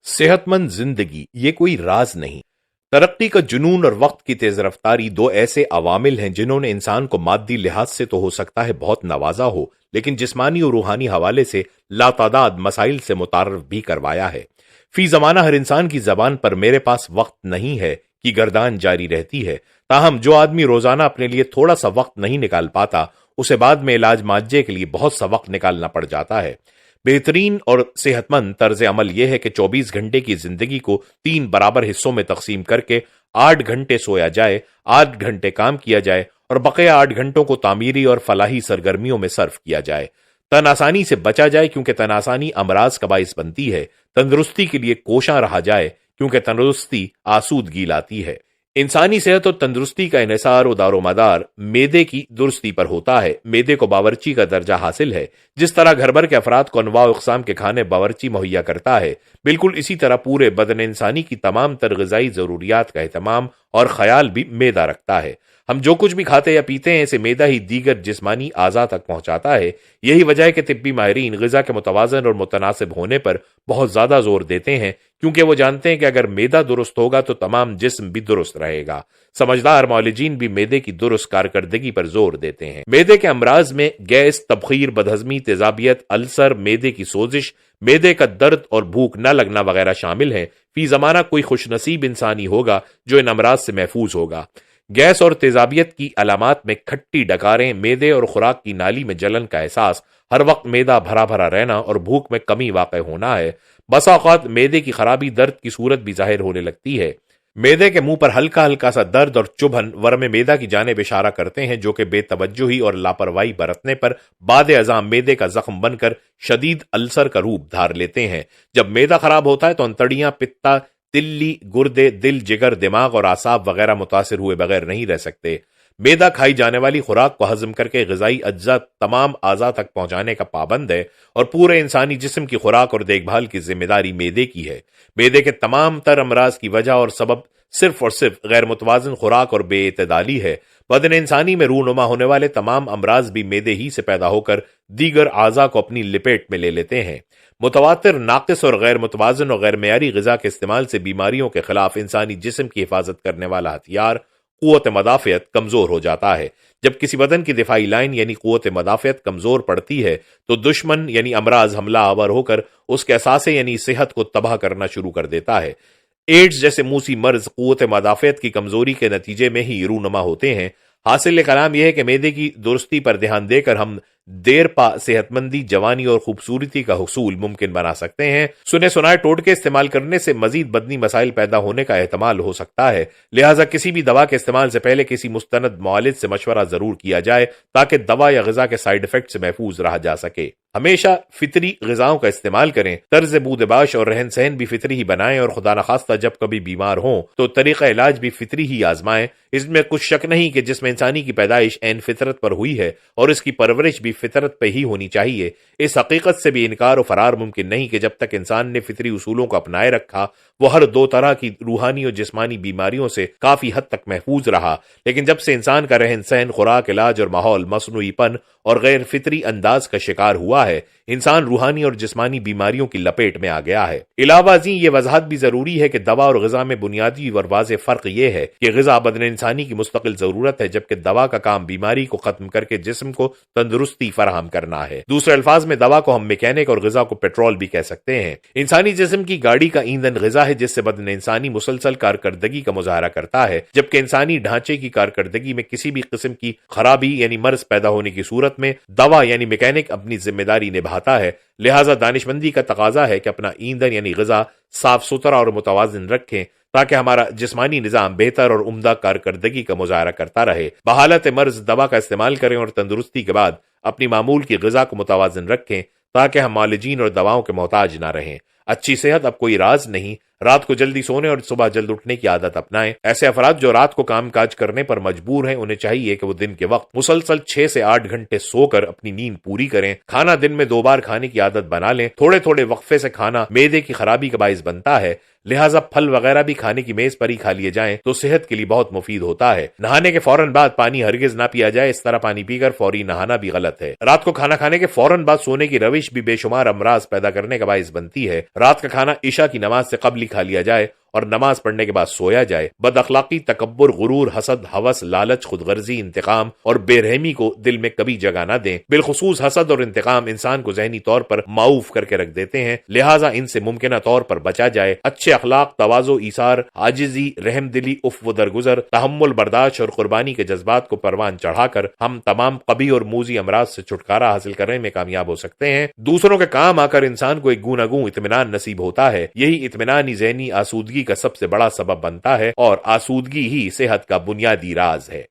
صحت مند जिंदगी ये कोई राज नहीं। तरक्की का जुनून और वक्त की तेज रफ्तारी दो ऐसे अवामिल हैं जिन्होंने इंसान को मादी लिहाज से तो हो सकता है बहुत नवाजा हो, लेकिन जिस्मानी और रूहानी हवाले से लातादाद मसाइल से मुतारफ भी करवाया है। फी जमाना हर इंसान की जबान पर मेरे पास वक्त नहीं है कि गर्दान जारी रहती है। ताहम जो आदमी रोजाना अपने लिए थोड़ा सा वक्त नहीं निकाल पाता, उसे बाद में इलाज माजे के लिए बहुत सा वक्त निकालना पड़ जाता है। बेहतरीन और सेहतमंद तर्ज अमल यह है कि 24 घंटे की जिंदगी को 3 बराबर हिस्सों में तकसीम करके 8 घंटे सोया जाए, 8 घंटे काम किया जाए और बकिया 8 घंटों को तामीरी और फलाही सरगर्मियों में सर्फ किया जाए। तन आसानी से बचा जाए क्योंकि तन आसानी अमराज का बाइस बनती है। तंदुरुस्ती के लिए कोशां रहा जाए क्योंकि तंदुरुस्ती आसूदगी लाती है। इंसानी सेहत और तंदुरुस्ती का इन्हिसार और दारोमदार मेदे की दुरुस्ती पर होता है। मेदे को बावर्ची का दर्जा हासिल है। जिस तरह घर भर के अफराद को अनवा अक़साम के खाने बावर्ची मुहैया करता है, बिल्कुल इसी तरह पूरे बदन इंसानी की तमाम तर ग़िज़ाई ज़रूरियात का एहतमाम और ख्याल भी मेदा रखता है। हम जो कुछ भी खाते या पीते हैं, इसे मेदा ही दीगर जिस्मानी आज़ा तक पहुंचाता है। यही वजह है कि तिब्बी माहिरीन ग़िज़ा के मुतवाज़न और मुतनासिब होने पर बहुत ज़्यादा जोर देते हैं, क्योंकि वो जानते हैं कि अगर मेदा दुरुस्त होगा तो तमाम जिस्म भी दुरुस्त रहेगा। समझदार मौलिजीन भी मेदे की दुरुस्त कारकर्दगी पर जोर देते हैं। मेदे के अमराज में गैस, तबखीर, बदहजमी, तेजाबियत, अल्सर, मेदे की सोजिश, मेदे का दर्द और भूख न लगना वगैरह शामिल हैं। फी जमाना कोई खुशनसीब इंसानी होगा जो इन अमराज से महफूज होगा। गैस और तेजाबियत की अलामात में खट्टी डकारें, मेदे और खुराक की नाली में जलन का एहसास, हर वक्त मेदा भरा भरा रहना और भूख में कमी वाक़ होना है। बसा औक़ात मेदे की खराबी दर्द की सूरत भी जाहिर होने लगती है। मेदे के मुंह पर हल्का हल्का सा दर्द और चुभन वर्म मेदा की जानिब इशारा करते हैं, जो कि बेतवज्जुही और लापरवाही बरतने पर बाद अज़ाम मेदे का जख्म बनकर शदीद अल्सर का रूप धार लेते हैं। जब मेदा खराब होता है तो अंतड़ियां, पित्ता, तिल्ली, गुर्दे, दिल, जिगर, दिमाग और आसाब वगैरह मुतासिर हुए बगैर नहीं रह सकते। मेदा खाई जाने वाली खुराक को हजम करके ग़िज़ाई अज्जा तमाम आज़ा तक पहुंचाने का पाबंद है और पूरे इंसानी जिस्म की खुराक और देखभाल की जिम्मेदारी मेदे की है। मेदे के तमाम तर अमराज की वजह और सबब सिर्फ और सिर्फ गैर मुतवाज़िन खुराक और बेइतदाली है। बदन इंसानी में रूनुमा होने वाले तमाम अमराज भी मेदे ही से पैदा होकर दीगर आज़ा को अपनी लिपेट में ले लेते हैं। मुतवातिर, नाक़िस और गैर मुतवाज़िन और गैर मेयारी ग़िज़ा के इस्तेमाल से बीमारियों के खिलाफ इंसानी जिस्म की हिफाजत करने वाला हथियार क़ुव्वत मदाफ़ियत कमज़ोर हो जाता है। जब किसी बदन की दिफाई लाइन यानी क़ुव्वत मदाफ़ियत कमज़ोर पड़ती है तो दुश्मन यानी अमराज हमला आवर होकर उसके असासे यानी सेहत को तबाह करना शुरू कर देता है। एड्स जैसे मूसी मर्ज क़ुव्वत मदाफ़ियत की कमज़ोरी के नतीजे में ही रूनुमा होते हैं। हासिल कलाम यह है कि मेदे की दुरुस्ती पर ध्यान देकर हम देर पा सेहतमंदी, जवानी और खूबसूरती का हुसूल मुमकिन बना सकते हैं। सुने सुनाए टोटके इस्तेमाल करने से मजीद बदनी मसाइल पैदा होने का एहतमाल हो सकता है। लिहाजा किसी भी दवा के इस्तेमाल से पहले किसी मुस्तनद मुआलिज से मशवरा जरूर किया जाए ताकि दवा या ग़िज़ा के साइड इफेक्ट से महफूज रहा जा सके। हमेशा फितरी ग़िज़ाओं का इस्तेमाल करें। तर्ज बूदबाश और रहन सहन भी फितरी ही बनाएं और खुदा न खास्ता जब कभी बीमार हों तो तरीक़ा इलाज भी फितरी ही आजमाएं। इसमें कुछ शक नहीं कि जिसमें इंसानी की पैदाइश ऐन फितरत पर हुई है और इसकी परवरिश भी फितरत पे ही होनी चाहिए, इस हकीकत से भी इनकार और फरार मुमकिन नहीं कि जब तक इंसान ने फितरी उसूलों को अपनाए रखा वो हर दो तरह की रूहानी और जिस्मानी बीमारियों से काफी हद तक महफूज रहा। लेकिन जब से इंसान का रहन सहन, खुराक, इलाज और माहौल मसनूईपन और गैर फितरी अंदाज का शिकार हुआ है, इंसान रूहानी और जिस्मानी बीमारियों की लपेट में आ गया है। इलावाजी ये वजाहत भी जरूरी है कि दवा और ग़िज़ा में बुनियादी और वाज़ेह फर्क ये है कि ग़िज़ा बदन इंसानी की मुस्तकिल जरूरत है, जबकि दवा का काम बीमारी को खत्म करके जिस्म को तंदुरुस्ती फराहम करना है। दूसरे अल्फाज में दवा को हम मैकेनिक और ग़िज़ा को पेट्रोल भी कह सकते हैं। इंसानी जिस्म की गाड़ी का ईंधन ग़िज़ा है, जिससे बदन इंसानी मुसलसल कारकर्दगी का मुजाहरा करता है, जबकि इंसानी ढांचे की कारकर्दगी में किसी भी किस्म की खराबी यानी मर्ज पैदा होने की सूरत में दवा यानी मैकेनिक अपनी जिम्मेदारी निभाता है। लिहाजा दानिशमंदी का तकाजा है कि अपना ईंधन यानी ग़िज़ा साफ सुथरा और मुतवाज़िन रखें ताकि हमारा जिस्मानी निज़ाम बेहतर और उम्दा कारकर्दगी का मुजाहरा करता रहे। बहालत मर्ज दवा का इस्तेमाल करें और तंदुरुस्ती के बाद अपनी मामूल की ग़िज़ा को मुतवाज़िन रखें ताकि हम मालिजीन और दवाओं के मोहताज ना रहें। अच्छी सेहत अब कोई राज नहीं, رات کو جلدی سونے اور صبح جلد اٹھنے کی عادت اپنائیں۔ ایسے افراد جو رات کو کام کاج کرنے پر مجبور ہیں، انہیں چاہیے کہ وہ دن کے وقت مسلسل 6 سے 8 گھنٹے سو کر اپنی نیند پوری کریں۔ کھانا دن میں 2 بار کھانے کی عادت بنا لیں۔ تھوڑے تھوڑے وقفے سے کھانا معدے کی خرابی کا باعث بنتا ہے، لہٰذا پھل وغیرہ بھی کھانے کی میز پر ہی کھا لیے جائیں تو صحت کے لیے بہت مفید ہوتا ہے۔ نہانے کے فوراً بعد پانی ہرگز نہ پیا جائے، اس طرح پانی پی کر فوری نہانا بھی غلط ہے۔ رات کو کھانا کھانے کے فوراً بعد سونے کی روش بھی بے شمار امراض پیدا کرنے کا باعث بنتی ہے۔ رات کا کھانا عشاء کی نماز سے قبل ہی کھا لیا جائے اور نماز پڑھنے کے بعد سویا جائے۔ بد اخلاقی، تکبر، غرور، حسد، ہوس، لالچ، خود غرضی، انتقام اور بے رحمی کو دل میں کبھی جگہ نہ دیں۔ بالخصوص حسد اور انتقام انسان کو ذہنی طور پر معوف کر کے رکھ دیتے ہیں، لہٰذا ان سے ممکنہ طور پر بچا جائے۔ اچھے اخلاق، تواضع، ایثار، عاجزی، رحم دلی، عفو و درگزر، تحمل، برداشت اور قربانی کے جذبات کو پروان چڑھا کر ہم تمام قبیح اور موذی امراض سے چھٹکارا حاصل کرنے میں کامیاب ہو سکتے ہیں۔ دوسروں کے کام آ کر انسان کو ایک گوناگوں اطمینان نصیب ہوتا ہے۔ یہی اطمینان ہی ذہنی آسودگی کا سب سے بڑا سبب بنتا ہے اور آسودگی ہی صحت کا بنیادی راز ہے۔